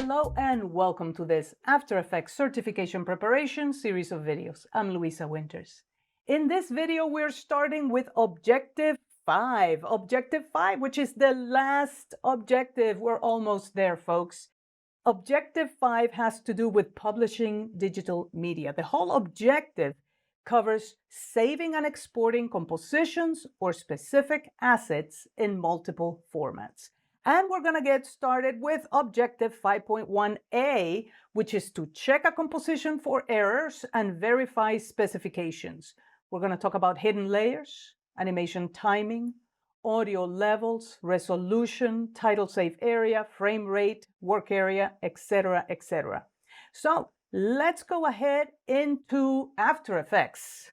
Hello and welcome to this After Effects certification preparation series of videos. I'm Luisa Winters. In this video, we're starting with Objective 5. Objective 5, which is the last objective. We're almost there, folks. Objective 5 has to do with publishing digital media. The whole objective covers saving and exporting compositions or specific assets in multiple formats. And we're going to get started with Objective 5.1a, which is to check a composition for errors and verify specifications. We're going to talk about hidden layers, animation timing, audio levels, resolution, title save area, frame rate, work area, etc., etc. So let's go ahead into After Effects.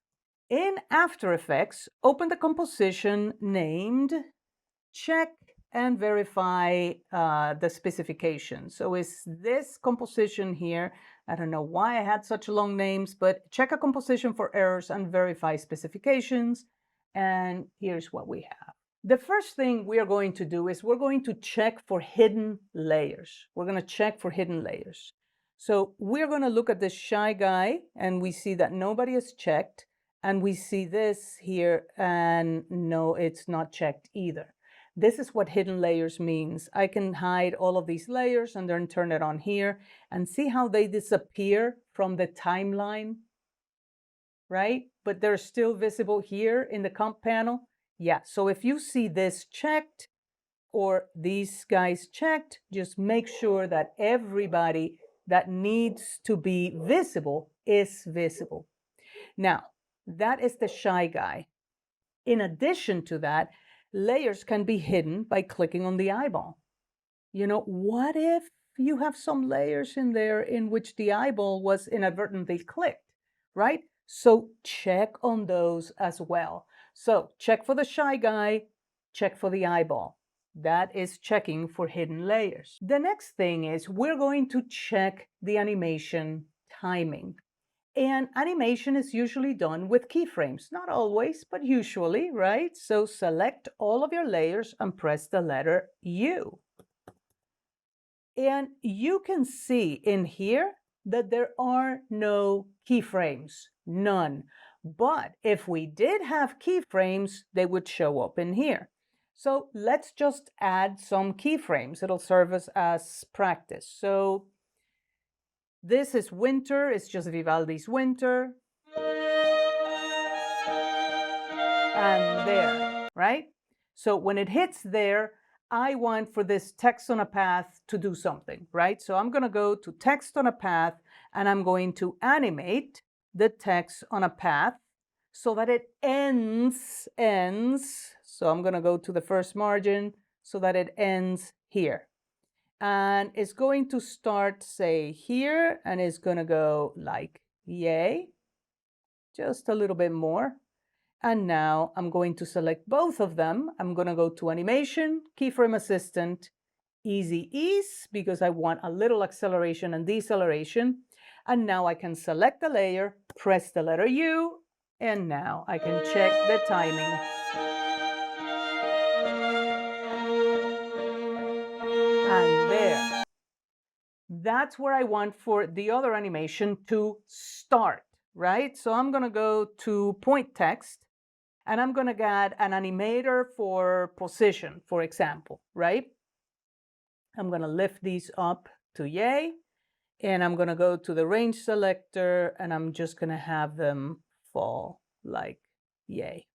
In After Effects, open the composition named Check and verify the specification. So is this composition here, I don't know why I had such long names, but check a composition for errors and verify specifications. And here's what we have. The first thing we are going to do is we're going to check for hidden layers. We're going to check for hidden layers. So we're going to look at this shy guy and we see that nobody is checked. And we see this here and no, it's not checked either. This is what hidden layers means. I can hide all of these layers and then turn it on here and see how they disappear from the timeline, right? But they're still visible here in the comp panel. Yeah, so if you see this checked or these guys checked, just make sure that everybody that needs to be visible is visible. Now, that is the shy guy. In addition to that, layers can be hidden by clicking on the eyeball. You know, what if you have some layers in there in which the eyeball was inadvertently clicked, right? So check on those as well. So check for the shy guy, check for the eyeball. That is checking for hidden layers. The next thing is we're going to check the animation timing. And animation is usually done with keyframes. Not always, but usually, right? So select all of your layers and press the letter U. And you can see in here that there are no keyframes, none. But if we did have keyframes, they would show up in here. So let's just add some keyframes. It'll serve us as practice. So this is winter, it's just Vivaldi's Winter. And there, right? So when it hits there, I want for this text on a path to do something, right? So I'm going to go to text on a path and I'm going to animate the text on a path so that it ends. So I'm going to go to the first margin so that it ends here. And it's going to start, say, here, and it's going to go like yay, just a little bit more. And now I'm going to select both of them. I'm going to go to Animation, Keyframe Assistant, Easy Ease, because I want a little acceleration and deceleration. And now I can select the layer, press the letter U, and now I can check the timing. And there. That's where I want for the other animation to start, right? So I'm going to go to point text and I'm going to add an animator for position, for example, right? I'm going to lift these up to yay and I'm going to go to the range selector and I'm just going to have them fall like yay.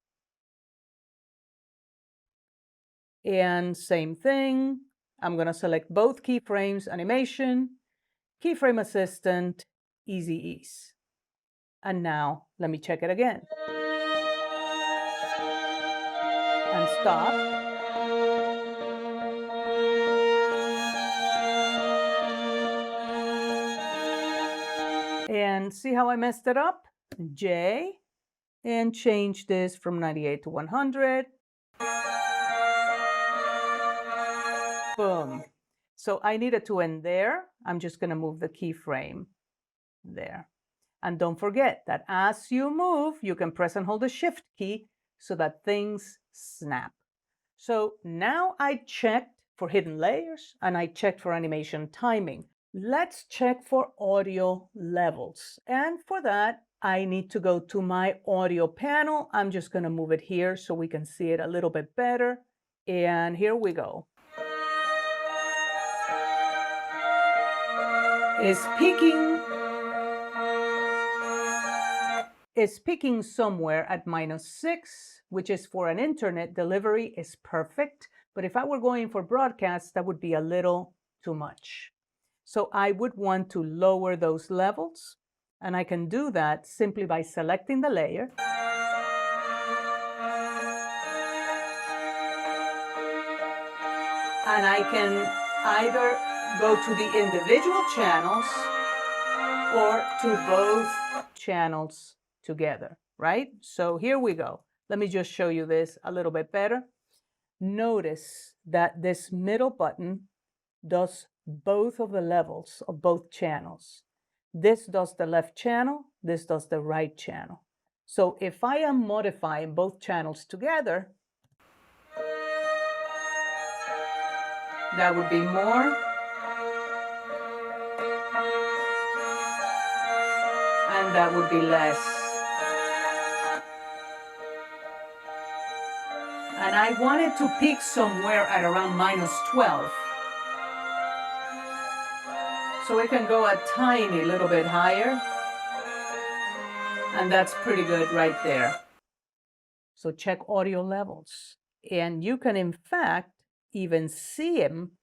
And same thing. I'm going to select both keyframes, Animation, Keyframe Assistant, Easy Ease. And now let me check it again. And stop. And see how I messed it up? J. And change this from 98 to 100. Boom. So I needed to end there. I'm just going to move the keyframe there. And don't forget that as you move, you can press and hold the Shift key so that things snap. So now I checked for hidden layers and I checked for animation timing. Let's check for audio levels. And for that, I need to go to my audio panel. I'm just going to move it here so we can see it a little bit better. And here we go. It's peaking somewhere at -6, which is for an internet delivery is perfect. But if I were going for broadcast, that would be a little too much. So I would want to lower those levels, and I can do that simply by selecting the layer. And I can either go to the individual channels or to both channels together, right? So here we go. Let me just show you this a little bit better. Notice that this middle button does both of the levels of both channels. This does the left channel, this does the right channel. So if I am modifying both channels together, that would be more, and that would be less. And I want it to peak somewhere at around -12. So it can go a tiny little bit higher. And that's pretty good right there. So check audio levels. And you can, in fact, even see them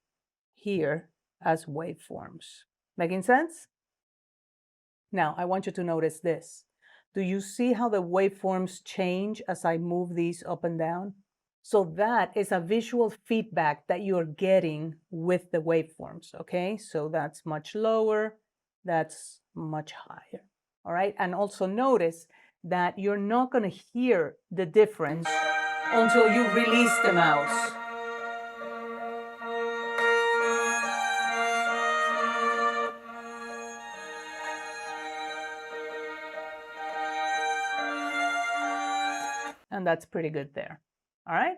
here as waveforms. Making sense? Now, I want you to notice this. Do you see how the waveforms change as I move these up and down? So that is a visual feedback that you're getting with the waveforms, okay? So that's much lower, that's much higher, all right? And also notice that you're not gonna hear the difference until you release the mouse. And that's pretty good there. All right.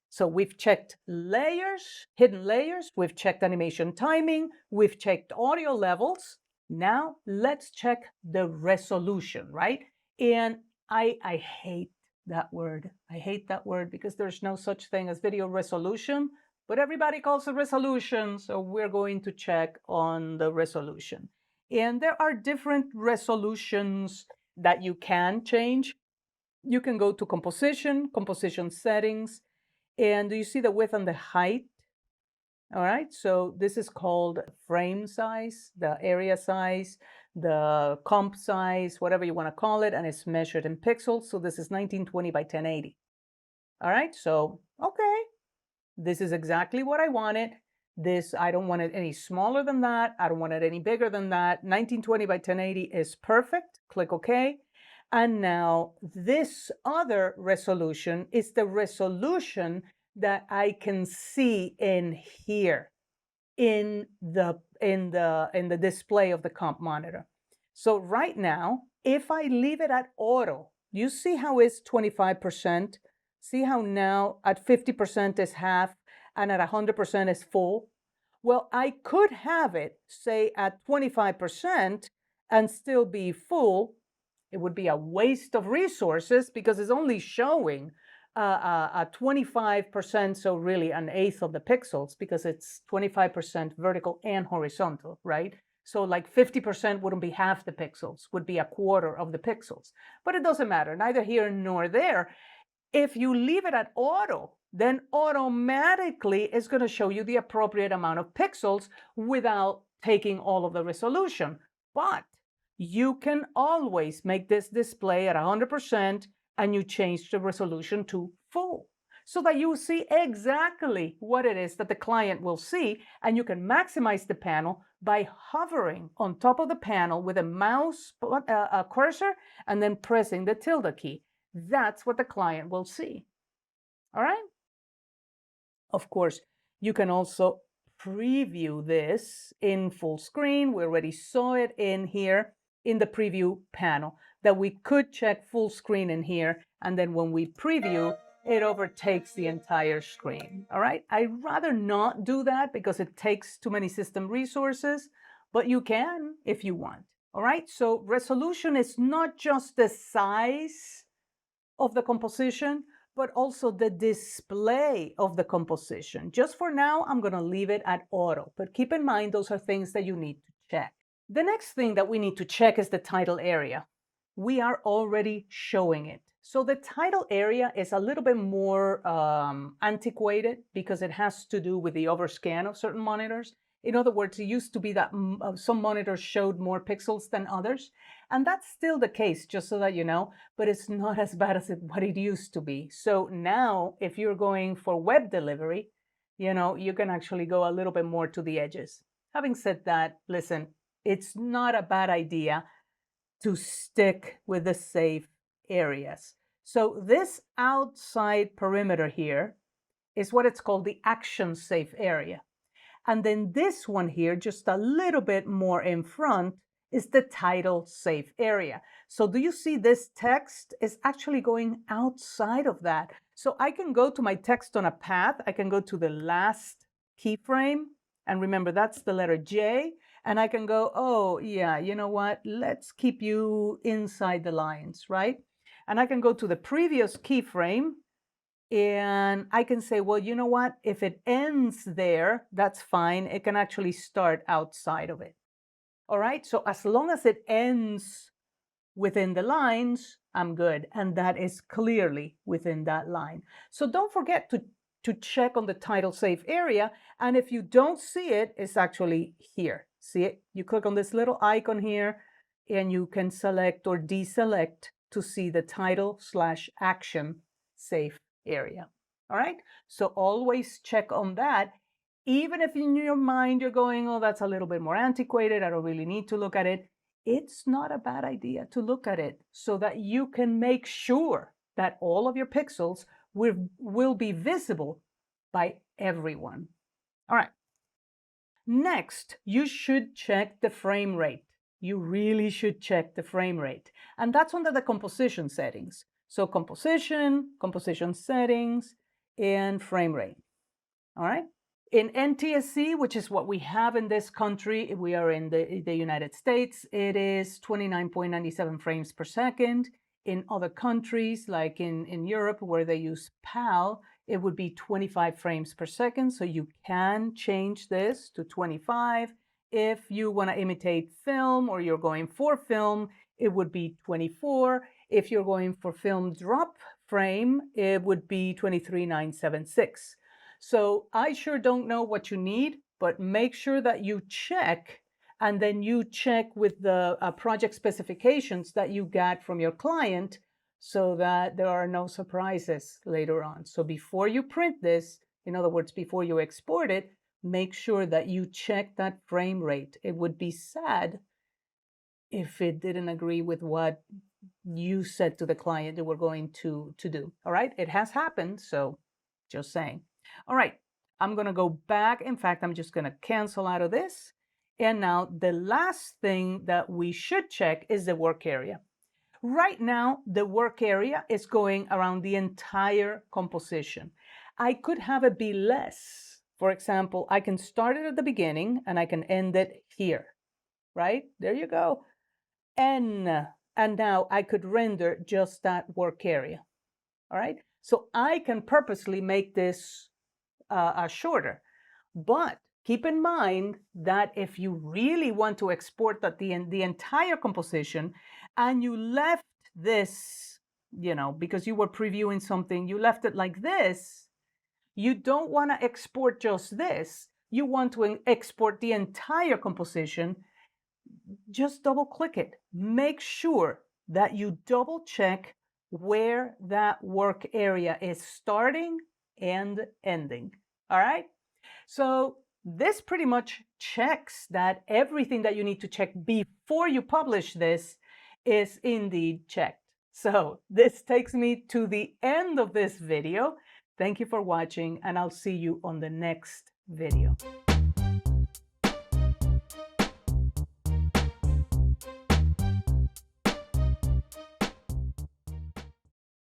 So we've checked layers, hidden layers. We've checked animation timing. We've checked audio levels. Now let's check the resolution, right? And I hate that word. I hate that word because there's no such thing as video resolution, but everybody calls it resolution. So we're going to check on the resolution. And there are different resolutions that you can change. You can go to composition settings, and do you see the width and the height? All right, so this is called frame size, the area size, the comp size, whatever you want to call it, and it's measured in pixels. So this is 1920 by 1080. All right, so okay, this is exactly what I wanted. This, I don't want it any smaller than that. I don't want it any bigger than that. 1920 by 1080 is perfect. Click OK. And now this other resolution is the resolution that I can see in here in the display of the comp monitor. So right now, if I leave it at auto, you see how it's 25%? See how now at 50% is half and at 100% is full? Well, I could have it say at 25% and still be full. It would be a waste of resources because it's only showing a 25%, so really an eighth of the pixels because it's 25% vertical and horizontal, right? So like 50% wouldn't be half the pixels, would be a quarter of the pixels. But it doesn't matter, neither here nor there. If you leave it at auto, then automatically it's going to show you the appropriate amount of pixels without taking all of the resolution. But you can always make this display at 100% and you change the resolution to full so that you see exactly what it is that the client will see, and you can maximize the panel by hovering on top of the panel with a mouse cursor and then pressing the tilde key. That's what the client will see. All right? Of course, you can also preview this in full screen. We already saw it in here in the preview panel that we could check full screen in here. And then when we preview, it overtakes the entire screen. All right. I'd rather not do that because it takes too many system resources. but you can if you want. All right, so resolution is not just the size of the composition, but also the display of the composition. Just for now, I'm going to leave it at auto, but keep in mind those are things that you need to check. The next thing that we need to check is the title area. We are already showing it. So the title area is a little bit more antiquated because it has to do with the overscan of certain monitors. In other words, it used to be that some monitors showed more pixels than others. And that's still the case, just so that you know, but it's not as bad as what it used to be. So now, if you're going for web delivery, you can actually go a little bit more to the edges. Having said that, listen, it's not a bad idea to stick with the safe areas. So this outside perimeter here is what it's called the action safe area. And then this one here, just a little bit more in front, is the title safe area. So do you see this text is actually going outside of that? So I can go to my text on a path. I can go to the last keyframe. And remember, that's the letter J. And I can go, oh, yeah, you know what? Let's keep you inside the lines, right? And I can go to the previous keyframe. And I can say, well, you know what? If it ends there, that's fine. It can actually start outside of it. All right. So as long as it ends within the lines, I'm good. And that is clearly within that line. So don't forget to check on the title safe area. And if you don't see it, it's actually here. See it? You click on this little icon here and you can select or deselect to see the title/action safe area. All right, so always check on that. Even if in your mind you're going, oh, that's a little bit more antiquated, I don't really need to look at it. It's not a bad idea to look at it so that you can make sure that all of your pixels will be visible by everyone. All right. Next, you should check the frame rate. You really should check the frame rate. And that's under the composition settings. So composition settings, and frame rate. All right. In NTSC, which is what we have in this country, we are in the United States, it is 29.97 frames per second. In other countries, like in Europe, where they use PAL, it would be 25 frames per second. So you can change this to 25. If you want to imitate film or you're going for film, it would be 24. If you're going for film drop frame, it would be 23,976. So I sure don't know what you need, but make sure that you check, and then you check with the project specifications that you got from your client so that there are no surprises later on. So before you print this, in other words, before you export it, make sure that you check that frame rate. It would be sad if it didn't agree with what you said to the client you were going to do. All right, it has happened, so just saying. All right, I'm going to go back. In fact, I'm just going to cancel out of this. And now the last thing that we should check is the work area. Right now, the work area is going around the entire composition. I could have it be less. For example, I can start it at the beginning and I can end it here, right? There you go. And now I could render just that work area. All right. So I can purposely make this shorter. But keep in mind that if you really want to export the entire composition and you left this, because you were previewing something, you left it like this, you don't want to export just this. You want to export the entire composition. Just double click it. Make sure that you double check where that work area is starting and ending. All right. So this pretty much checks that everything that you need to check before you publish this is indeed checked. So this takes me to the end of this video. Thank you for watching, and I'll see you on the next video.